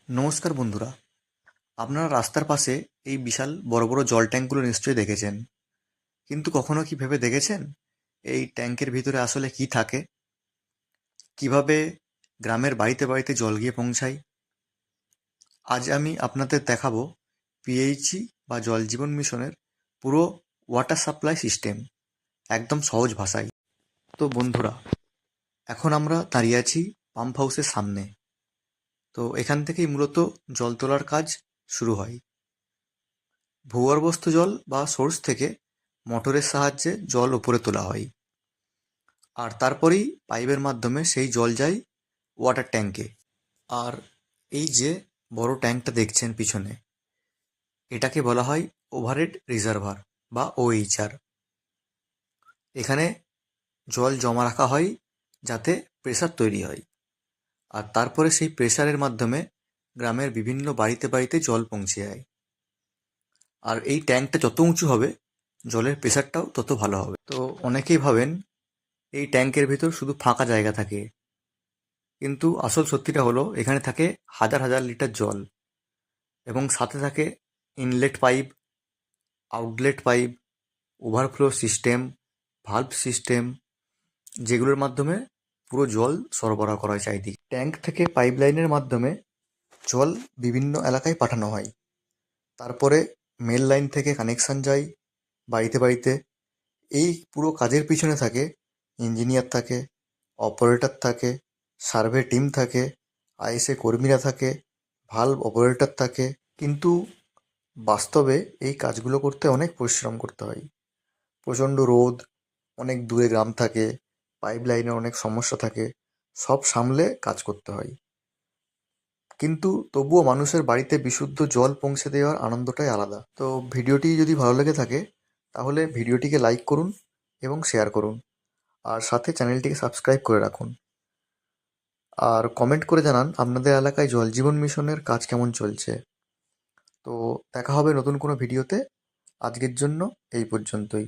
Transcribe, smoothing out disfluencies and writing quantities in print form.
নমস্কার বন্ধুরা, আপনারা রাস্তার পাশে এই বিশাল বড় বড় জল ট্যাঙ্কগুলো নিশ্চয়ই দেখেছেন। কিন্তু কখনো কি ভেবে দেখেছেন এই ট্যাঙ্কের ভিতরে আসলে কি থাকে? কিভাবে গ্রামের বাড়িতে বাড়িতে জল গিয়ে পৌঁছায়? আজ আমি আপনাদের দেখাবো পিএইচই বা জল জীবন মিশনের পুরো ওয়াটার সাপ্লাই সিস্টেম, একদম সহজ ভাষায়। তো বন্ধুরা, এখন আমরা দাঁড়িয়ে আছি পাম্প হাউসের সামনে। তো এখান থেকেই মূলত জল তোলার কাজ শুরু হয়। ভূগর্ভস্থ জল বা সোর্স থেকে মোটরের সাহায্যে জল ওপরে তোলা হয়, আর তারপরেই পাইপের মাধ্যমে সেই জল যায় ওয়াটার ট্যাঙ্কে। আর এই যে বড় ট্যাঙ্কটা দেখছেন পিছনে, এটাকে বলা হয় ওভারহেড রিজার্ভার বা ওএইচআর। এখানে জল জমা রাখা হয় যাতে প্রেসার তৈরি হয়, আর তারপরে সেই প্রেসারের মাধ্যমে গ্রামের বিভিন্ন বাড়িতে বাড়িতে জল পৌঁছে যায়। আর এই ট্যাঙ্কটা যত উঁচু হবে, জলের প্রেসারটাও তত ভালো হবে। তো অনেকেই ভাবেন এই ট্যাঙ্কের ভেতর শুধু ফাঁকা জায়গা থাকে, কিন্তু আসল সত্যিটা হলো এখানে থাকে হাজার হাজার লিটার জল, এবং সাথে থাকে inlet pipe, outlet pipe, overflow system, valve system, যেগুলোর মাধ্যমে পুরো জল সরবরাহ করা হয় চারিদিকে। ট্যাঙ্ক থেকে পাইপলাইনের মাধ্যমে জল বিভিন্ন এলাকায় পাঠানো হয়, তারপরে মেল লাইন থেকে কানেকশন যায় বাড়িতে বাড়িতে। এই পুরো কাজের পিছনে থাকে ইঞ্জিনিয়ার থাকে, অপারেটর থাকে, সার্ভে টিম থাকে, আইএসএ কর্মীরা থাকে, ভালভ অপারেটর থাকে। কিন্তু বাস্তবে এই কাজগুলো করতে অনেক পরিশ্রম করতে হয়। প্রচণ্ড রোদ, অনেক দূরে গ্রাম থাকে, পাইপ লাইনের অনেক সমস্যা থাকে, সব সামলে কাজ করতে হয়। কিন্তু তবুও মানুষের বাড়িতে বিশুদ্ধ জল পৌঁছে দেওয়ার আনন্দটাই আলাদা। তো ভিডিওটি যদি ভালো লেগে থাকে তাহলে ভিডিওটিকে লাইক করুন এবং শেয়ার করুন, আর সাথে চ্যানেলটিকে সাবস্ক্রাইব করে রাখুন। আর কমেন্ট করে জানান আপনাদের এলাকায় জল জীবন মিশনের কাজ কেমন চলছে। তো দেখা হবে নতুন কোনো ভিডিওতে। আজকের জন্য এই পর্যন্তই।